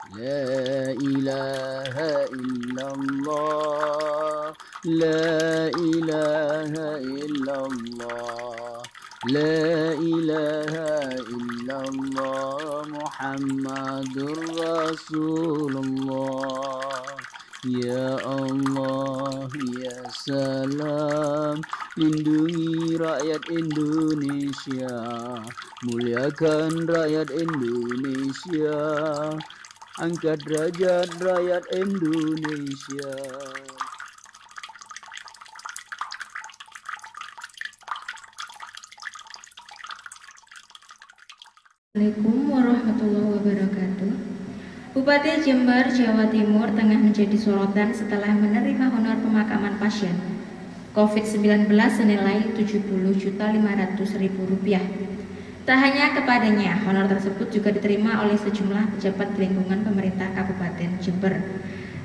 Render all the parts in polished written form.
لا إله إلا الله لا إله إلا الله لا إله إلا الله محمد رسول الله Ya Allah, ya salam, lindungi rakyat Indonesia, muliakan rakyat Indonesia, angkat derajat rakyat Indonesia. Assalamualaikum warahmatullahi wabarakatuh. Bupati Jember, Jawa Timur tengah menjadi sorotan setelah menerima honor pemakaman pasien COVID-19 senilai Rp70.500.000. Tak hanya kepadanya, honor tersebut juga diterima oleh sejumlah pejabat di lingkungan pemerintah Kabupaten Jember.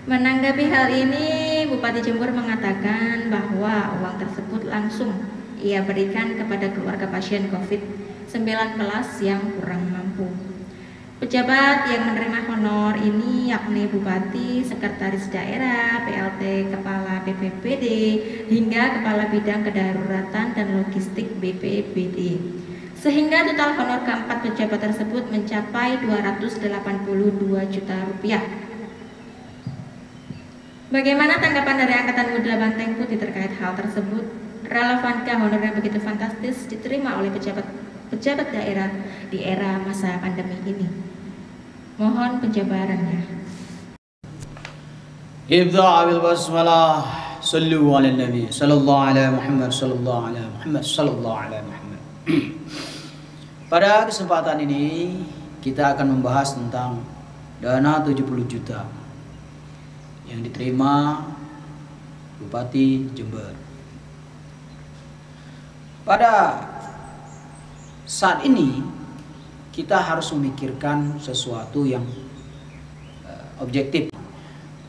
Menanggapi hal ini, Bupati Jember mengatakan bahwa uang tersebut langsung ia berikan kepada keluarga pasien COVID-19 yang kurang mampu. Pejabat yang menerima honor ini yakni Bupati, Sekretaris Daerah, PLT, Kepala BPBD, hingga Kepala Bidang Kedaruratan dan Logistik BPBD. Sehingga total honor keempat pejabat tersebut mencapai Rp282 juta. Bagaimana tanggapan dari Angkatan Muda Banteng Putih terkait hal tersebut? Relevankah honor yang begitu fantastis diterima oleh pejabat daerah di era masa pandemi ini? Mohon penjabarannya. Ibda' bil basmalah, sallu ala nabi, sallallahu ala Muhammad, sallallahu ala Muhammad, sallallahu ala Muhammad. Pada kesempatan ini kita akan membahas tentang dana 70 juta yang diterima Bupati Jember. Pada saat ini kita harus memikirkan sesuatu yang objektif.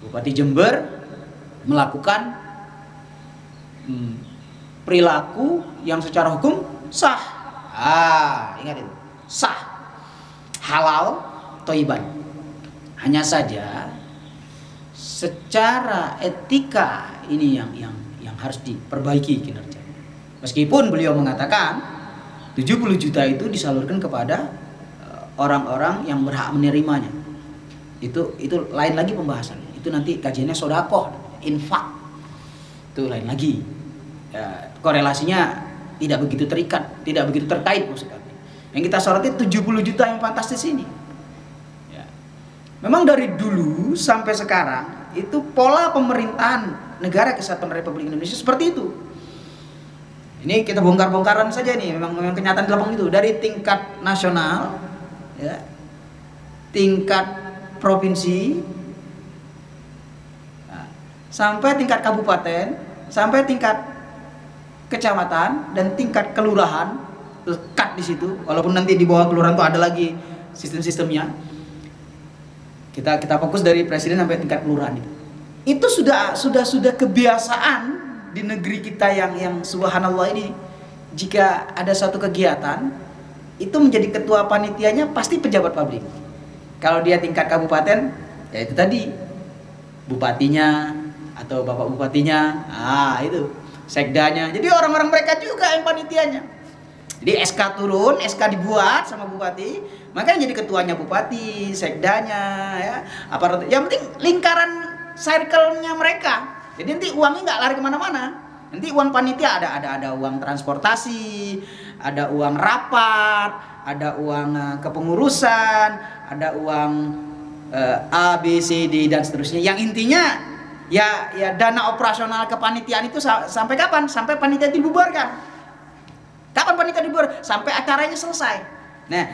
Bupati Jember melakukan perilaku yang secara hukum sah. Ingat itu, sah, halal, thayyiban. Hanya saja secara etika ini yang harus diperbaiki kinerja. Meskipun beliau mengatakan 70 juta itu disalurkan kepada orang-orang yang berhak menerimanya. Itu lain lagi pembahasannya. Itu nanti kajiannya sodakoh, infak. Itu lain lagi. Ya, korelasinya tidak begitu terikat, tidak begitu terkait maksud kami. Yang kita soroti 70 juta yang fantastis ini. Ya. Memang dari dulu sampai sekarang itu pola pemerintahan Negara Kesatuan Republik Indonesia seperti itu. Ini kita bongkar-bongkaran saja nih, memang kenyataan di lapangan itu dari tingkat nasional, ya, tingkat provinsi, nah, sampai tingkat kabupaten, sampai tingkat kecamatan dan tingkat kelurahan, lekat di situ. Walaupun nanti di bawah kelurahan itu ada lagi sistem-sistemnya. Kita fokus dari presiden sampai tingkat kelurahan itu. Itu sudah kebiasaan di negeri kita yang subhanallah ini. Jika ada suatu kegiatan, itu menjadi ketua panitianya pasti pejabat publik. Kalau dia tingkat kabupaten, ya itu tadi bupatinya atau bapak bupatinya, itu sekdanya. Jadi orang-orang mereka juga yang panitianya. Jadi SK turun, SK dibuat sama bupati, makanya jadi ketuanya bupati, sekdanya, ya, aparat. Yang penting lingkaran circle-nya mereka. Jadi nanti uangnya nggak lari kemana-mana. Nanti uang panitia ada uang transportasi, ada uang rapat, ada uang kepengurusan, ada uang A, B, C, D dan seterusnya. Yang intinya ya dana operasional kepanitiaan itu sampai kapan? Sampai panitia dibubarkan. Kapan panitia dibubar? Sampai acaranya selesai. Nah,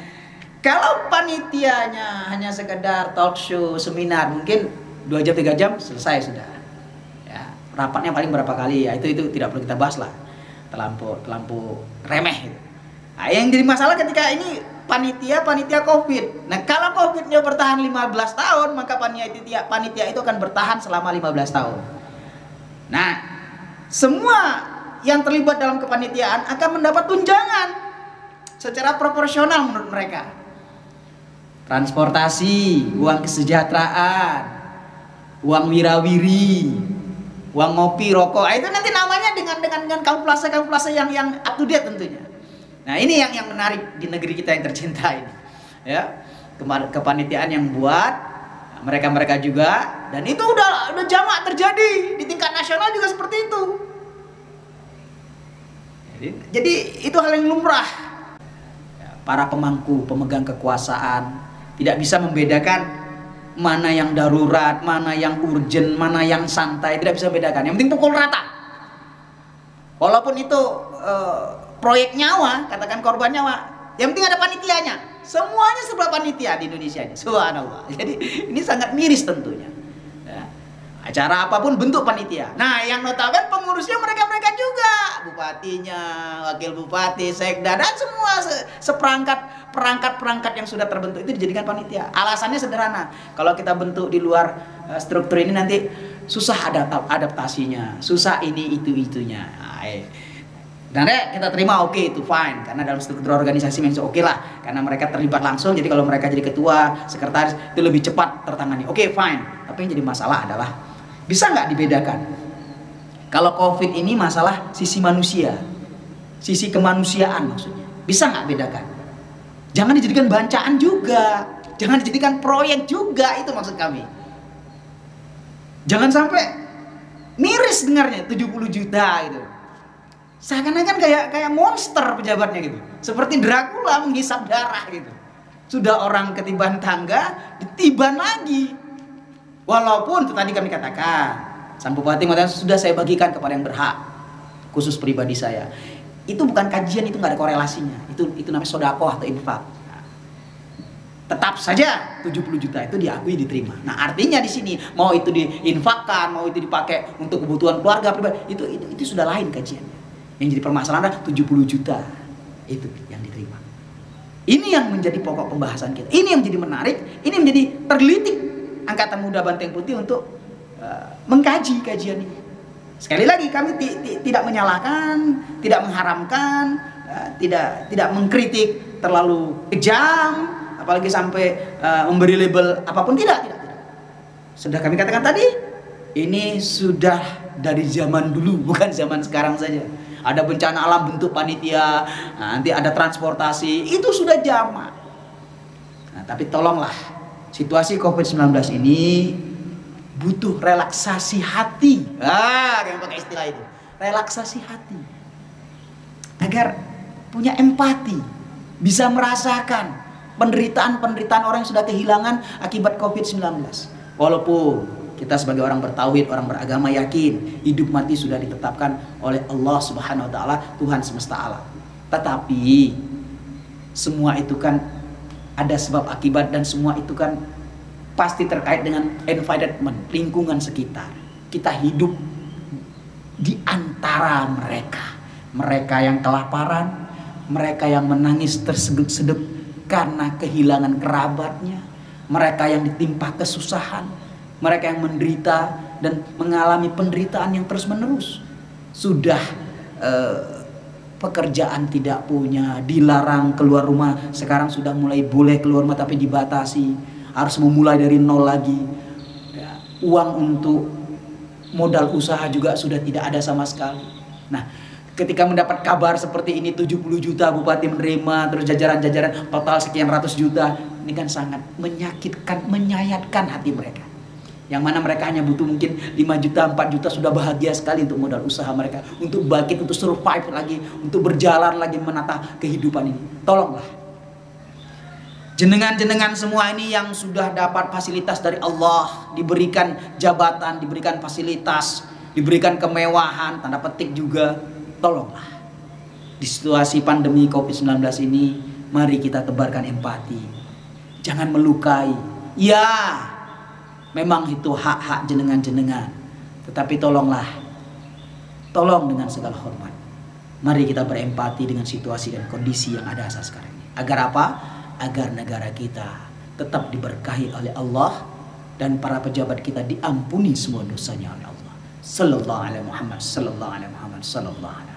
kalau panitianya hanya sekedar talk show, seminar, mungkin 2 jam 3 jam selesai sudah. Rapatnya paling berapa kali, ya itu tidak perlu kita bahas lah, terlampau remeh gitu. Nah, yang jadi masalah ketika ini panitia COVID. Nah, kalau COVID-nya bertahan 15 tahun, maka panitia itu akan bertahan selama 15 tahun. Nah, semua yang terlibat dalam kepanitiaan akan mendapat tunjangan secara proporsional menurut mereka. transportasi, uang kesejahteraan, uang wirawiri, uang ngopi, rokok. Itu nanti namanya dengan kamuflase yang up to date tentunya. Nah, ini yang menarik di negeri kita yang tercinta ini. Ya. Kepanitiaan yang buat mereka juga, dan itu udah jamak terjadi di tingkat nasional juga seperti itu. Jadi itu hal yang lumrah. Para pemangku, pemegang kekuasaan tidak bisa membedakan mana yang darurat, mana yang urgent, mana yang santai, tidak bisa bedakan. Yang penting pukul rata. Walaupun itu proyek nyawa, katakan korban nyawa, yang penting ada panitianya. Semuanya serba panitia di Indonesia ini. Subhanallah. Jadi ini sangat miris tentunya. Ya. Acara apapun bentuk panitia. Nah, yang notabene pengurusnya mereka juga, bupatinya, wakil bupati, sekda, dan semua perangkat yang sudah terbentuk itu dijadikan panitia. Alasannya sederhana. Kalau kita bentuk di luar struktur ini nanti susah adaptasinya, susah ini itunya. Dan kita terima oke, itu fine, karena dalam struktur organisasi memang oke lah, karena mereka terlibat langsung. Jadi kalau mereka jadi ketua, sekretaris itu lebih cepat tertangani. Oke, fine. Tapi yang jadi masalah adalah bisa nggak dibedakan? Kalau COVID ini masalah sisi manusia, sisi kemanusiaan maksudnya. Bisa nggak bedakan? Jangan dijadikan bancaan juga, jangan dijadikan proyek juga, itu maksud kami. Jangan sampai miris dengarnya 70 juta gitu. Seakan-akan kayak monster pejabatnya gitu. Seperti Dracula menghisap darah gitu. Sudah orang ketiban tangga, ditiban lagi. Walaupun itu tadi kami katakan, Sang Bupati mengatakan sudah saya bagikan kepada yang berhak, khusus pribadi saya. Itu bukan kajian, itu nggak ada korelasinya. Itu namanya sodakoh atau infak. Tetap saja 70 juta itu diakui, diterima. Nah, artinya di sini mau itu diinfakkan, mau itu dipakai untuk kebutuhan keluarga pribadi, itu sudah lain kajiannya. Yang jadi permasalahan adalah 70 juta itu yang diterima. Ini yang menjadi pokok pembahasan kita. Ini yang menjadi menarik. Ini menjadi tergelitik Angkatan Muda Banteng Putih untuk mengkaji kajian ini. Sekali lagi kami tidak menyalahkan, tidak mengharamkan, tidak mengkritik terlalu kejam, apalagi sampai memberi label apapun, tidak. Sudah kami katakan tadi, ini sudah dari zaman dulu, bukan zaman sekarang saja. Ada bencana alam bentuk panitia, nanti ada transportasi, itu sudah jamak. Nah, tapi tolonglah, situasi COVID-19 ini butuh relaksasi hati. Yang pakai istilah itu, relaksasi hati, agar punya empati, bisa merasakan penderitaan orang yang sudah kehilangan akibat COVID-19. Walaupun kita sebagai orang bertauhid, orang beragama yakin hidup mati sudah ditetapkan oleh Allah Subhanahu wa taala, Tuhan semesta alam. Tetapi semua itu kan ada sebab akibat, dan semua itu kan pasti terkait dengan environment, lingkungan sekitar. Kita hidup di antara mereka yang kelaparan, mereka yang menangis tersedup-sedup karena kehilangan kerabatnya, mereka yang ditimpa kesusahan, mereka yang menderita dan mengalami penderitaan yang terus-menerus. Sudah pekerjaan tidak punya, dilarang keluar rumah, sekarang sudah mulai boleh keluar rumah tapi dibatasi, harus memulai dari nol lagi. Ya, uang untuk modal usaha juga sudah tidak ada sama sekali. Nah, ketika mendapat kabar seperti ini, 70 juta bupati menerima, terus jajaran-jajaran total sekian ratus juta, ini kan sangat menyakitkan, menyayatkan hati mereka. Yang mana mereka hanya butuh mungkin 5 juta, 4 juta sudah bahagia sekali untuk modal usaha mereka, untuk bangkit, untuk survive lagi, untuk berjalan lagi menata kehidupan ini. Tolonglah jenengan semua ini yang sudah dapat fasilitas dari Allah, diberikan jabatan, diberikan fasilitas, diberikan kemewahan, tanda petik juga, tolonglah di situasi pandemi COVID-19 ini, mari kita tebarkan empati, jangan melukai. Ya, memang itu hak-hak jenengan, tetapi tolong dengan segala hormat. Mari kita berempati dengan situasi dan kondisi yang ada saat sekarang ini. Agar apa? Agar negara kita tetap diberkahi oleh Allah, dan para pejabat kita diampuni semua dosanya oleh Allah. Sallallahu alaihi Muhammad, sallallahu alaihi Muhammad, sallallahu alaihi